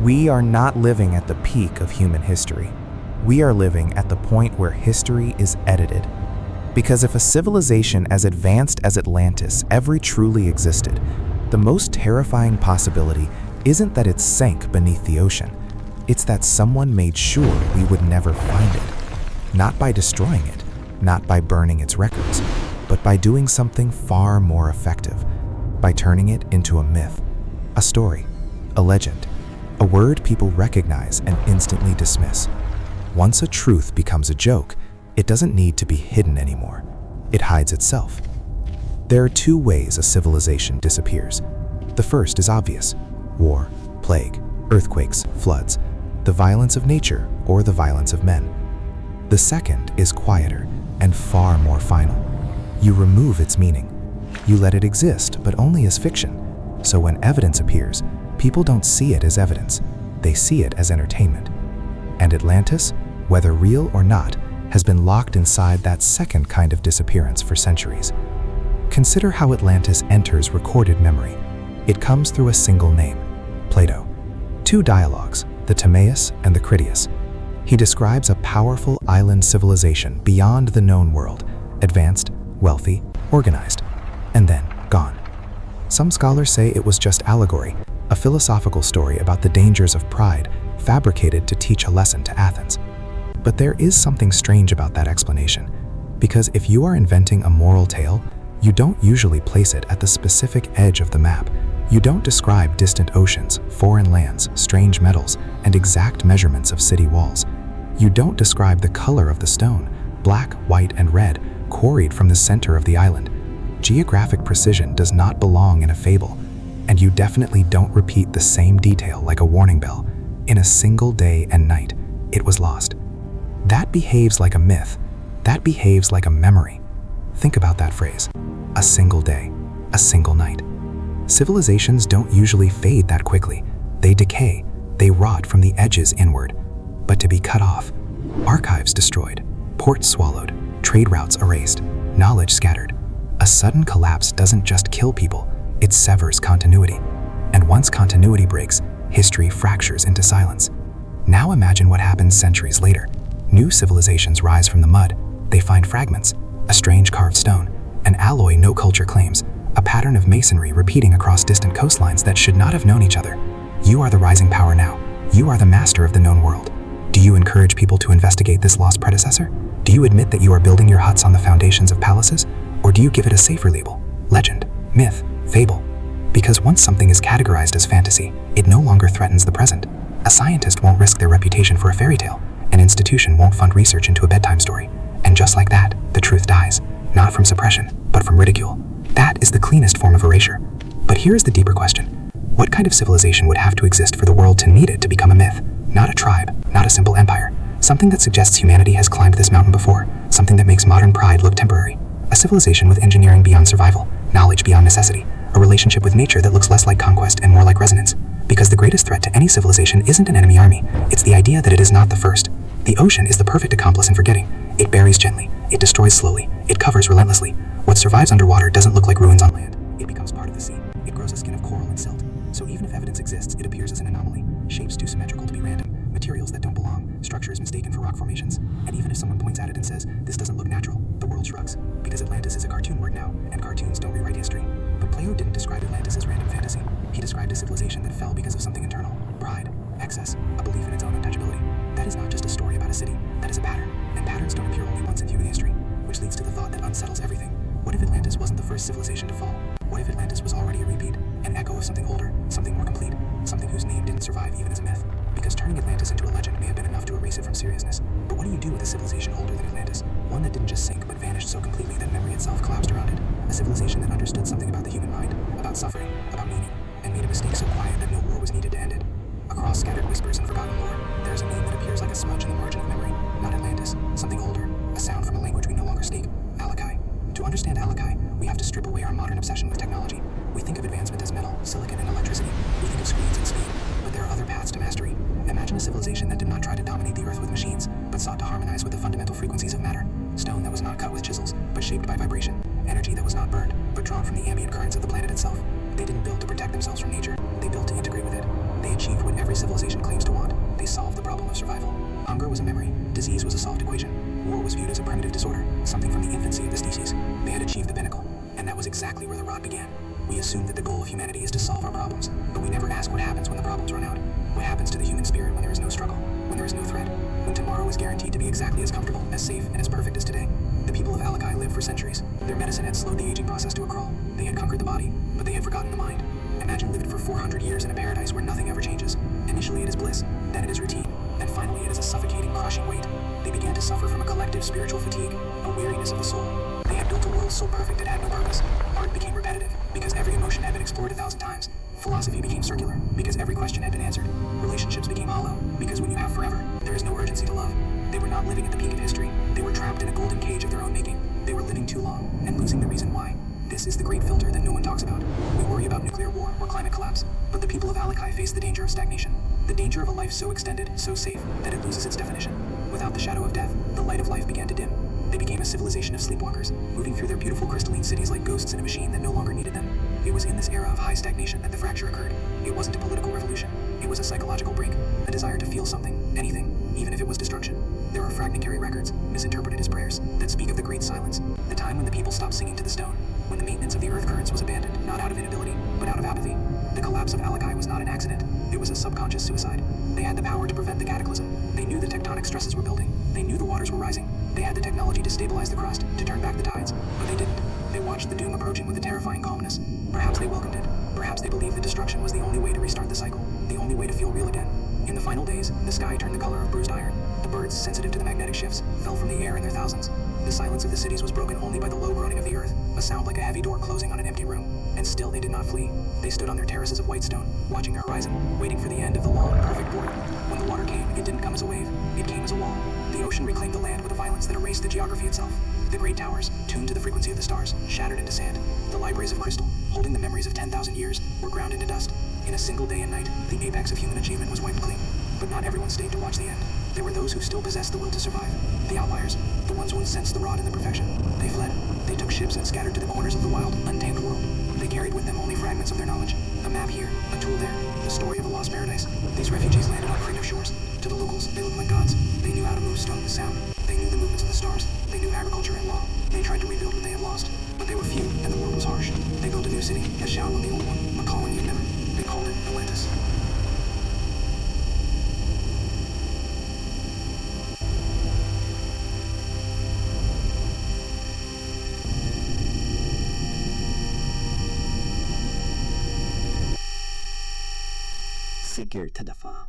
We are not living at the peak of human history. We are living at the point where history is edited. Because if a civilization as advanced as Atlantis ever truly existed, the most terrifying possibility isn't that it sank beneath the ocean. It's that someone made sure we would never find it. Not by destroying it, not by burning its records, but by doing something far more effective, by turning it into a myth, a story, a legend, a word people recognize and instantly dismiss. Once a truth becomes a joke, it doesn't need to be hidden anymore. It hides itself. There are two ways a civilization disappears. The first is obvious: war, plague, earthquakes, floods, the violence of nature or the violence of men. The second is quieter and far more final. You remove its meaning. You let it exist, but only as fiction. So when evidence appears, people don't see it as evidence. They see it as entertainment. And Atlantis, whether real or not, has been locked inside that second kind of disappearance for centuries. Consider how Atlantis enters recorded memory. It comes through a single name: Plato. Two dialogues, the Timaeus and the Critias. He describes a powerful island civilization beyond the known world, advanced, wealthy, organized, and then gone. Some scholars say it was just allegory, a philosophical story about the dangers of pride, fabricated to teach a lesson to Athens. But there is something strange about that explanation, because if you are inventing a moral tale, you don't usually place it at the specific edge of the map. You don't describe distant oceans, foreign lands, strange metals, and exact measurements of city walls. You don't describe the color of the stone, black, white, and red, quarried from the center of the island. Geographic precision does not belong in a fable, and you definitely don't repeat the same detail like a warning bell. In a single day and night, it was lost. That behaves like a myth. That behaves like a memory. Think about that phrase. A single day, a single night. Civilizations don't usually fade that quickly. They decay, they rot from the edges inward. But to be cut off, archives destroyed, ports swallowed, trade routes erased, knowledge scattered. A sudden collapse doesn't just kill people, it severs continuity. And once continuity breaks, history fractures into silence. Now imagine what happens centuries later. New civilizations rise from the mud. They find fragments, a strange carved stone, an alloy no culture claims, a pattern of masonry repeating across distant coastlines that should not have known each other. You are the rising power now. You are the master of the known world. Do you encourage people to investigate this lost predecessor? Do you admit that you are building your huts on the foundations of palaces? Or do you give it a safer label? Legend, myth, fable? Because once something is categorized as fantasy, it no longer threatens the present. A scientist won't risk their reputation for a fairy tale. An institution won't fund research into a bedtime story. And just like that, the truth dies, not from suppression, but from ridicule. That is the cleanest form of erasure. But here is the deeper question. What kind of civilization would have to exist for the world to need it to become a myth? Not a tribe, not a simple empire. Something that suggests humanity has climbed this mountain before. Something that makes modern pride look temporary. A civilization with engineering beyond survival, knowledge beyond necessity, a relationship with nature that looks less like conquest and more like resonance. Because the greatest threat to any civilization isn't an enemy army, it's the idea that it is not the first. The ocean is the perfect accomplice in forgetting. It buries gently, it destroys slowly, it covers relentlessly. What survives underwater doesn't look like ruins on land. It becomes part of the sea. It grows a skin of coral and silt. So even if evidence exists, it appears as an anomaly. Shapes too symmetrical to be random, materials that don't belong, structures mistaken for rock formations. And even if someone points at it and says, this doesn't look natural, the world shrugs. Because Atlantis is a cartoon word now, and cartoons don't rewrite history. But Plato didn't describe Atlantis as random fantasy. He described a civilization that fell because of something internal: pride, excess, a belief in its own untouchability. That is not just a story about a city, that is a pattern. And patterns don't appear only once in human history, which leads to the thought that unsettles everything. What if Atlantis wasn't the first civilization to fall? What if Atlantis was already a repeat, an echo of something older, something more complete, something whose name didn't survive even as a myth? Because turning Atlantis into a legend may have been enough to erase it from seriousness. But what do you do with a civilization older than Atlantis? One that didn't just sink but vanished so completely that memory itself collapsed around it. A civilization that understood something about the human mind, about suffering, about meaning, and made a mistake so quiet that no war was needed to end it. Across scattered whispers and forgotten lore, there is a name that appears like a smudge in the margin of memory. Not Atlantis, something older, a sound from a language we no longer speak. Alakai. To understand Alakai, we have to strip away our modern obsession with technology. We think of advancement as metal, silicon, and electricity. We think of screens and speed. But there are other paths to mastery. Imagine a civilization that did not try to dominate the earth with machines, but sought to harmonize with the fundamental frequencies of matter. Stone that was not cut with chisels, but shaped by vibration. Energy that was not burned, but drawn from the ambient currents of the planet itself. They didn't build to protect themselves from nature. They built to integrate with it. They They achieved what every civilization claims to want. They solved the problem of survival. Hunger was a memory. Disease was a solved equation. War was viewed as a primitive disorder, something from the infancy of the species. They had achieved the pinnacle, and that was exactly where the rot began. We assume that the goal of humanity is to solve our problems, but we never ask what happens when the problems run out. What happens to the human spirit when there is no struggle, when there is no threat, when tomorrow is guaranteed to be exactly as comfortable, as safe, and as perfect as today? The people of Alakai lived for centuries. Their medicine had slowed the aging process to a crawl. They had conquered the body, but they had forgotten the mind. Imagine living for 400 years in a paradise where nothing ever changes. Initially it is bliss, then it is routine, and finally it is a suffocating, crushing weight. They began to suffer from a collective spiritual fatigue, a weariness of the soul. They had built a world so perfect it had no purpose. Art became repetitive, because every emotion had been explored 1,000 times. Philosophy became circular, because every question had been answered. Relationships became hollow, because when you have forever, there is no urgency to love. They were not living at the peak of history. They were trapped in a golden cage of their own making. They were living too long, and losing the reason why. This is the great filter that no one talks about. We worry about nuclear war or climate collapse, but the people of Alakai face the danger of stagnation. The danger of a life so extended, so safe, that it loses its definition. Without the shadow of death, the light of life began to dim. They became a civilization of sleepwalkers, moving through their beautiful crystalline cities like ghosts in a machine that no longer needed them. It was in this era of high stagnation that the fracture occurred. It wasn't a political revolution. It was a psychological break, a desire to feel something, anything, even if it was destruction. There are fragmentary records, misinterpreted as prayers, that speak of the great silence, the time when the people stopped singing to the stone, when the maintenance of the earth currents was abandoned, not out of inability, but out of apathy. The collapse of Alakai was not an accident. It was a subconscious suicide. They had the power to prevent the cataclysm. They knew the tectonic stresses were building. They knew the waters were rising. They had the technology to stabilize the crust, to turn back the tides, but they didn't. They watched the doom approaching with a terrifying calmness. Perhaps they welcomed it. Perhaps they believed that destruction was the only way to restart the cycle, the only way to feel real again. In the final days, the sky turned the color of bruised iron. The birds, sensitive to the magnetic shifts, fell from the air in their thousands. The silence of the cities was broken only by the low groaning of the earth, a sound like a heavy door closing on an empty room. And still they did not flee. They stood on their terraces of white stone, watching the horizon, waiting for the end of the long, perfect border. When the water came, it didn't come as a wave. It came as a wall. The ocean reclaimed the land with a violence that erased the geography itself. The great towers, tuned to the frequency of the stars, shattered into sand. The libraries of crystal, holding the memories of 10,000 years, were ground into dust. In a single day and night, the apex of human achievement was wiped clean. But not everyone stayed to watch the end. There were those who still possessed the will to survive. The outliers, the ones who sensed the rot in the perfection. They fled. They took ships and scattered to the corners of the wild, untamed world. They carried with them only fragments of their knowledge. A map here, a tool there, the story of a lost paradise. These refugees landed on primitive shores. To the locals, they looked like gods. They knew how to move stone with sound. They knew the movements of the stars. They knew agriculture and law. They tried to rebuild what they had lost. But they were few, and the world was harsh. They built a new city, a shadow on the old one, a colony you'd never. They called it Atlantis. Figure to the fall.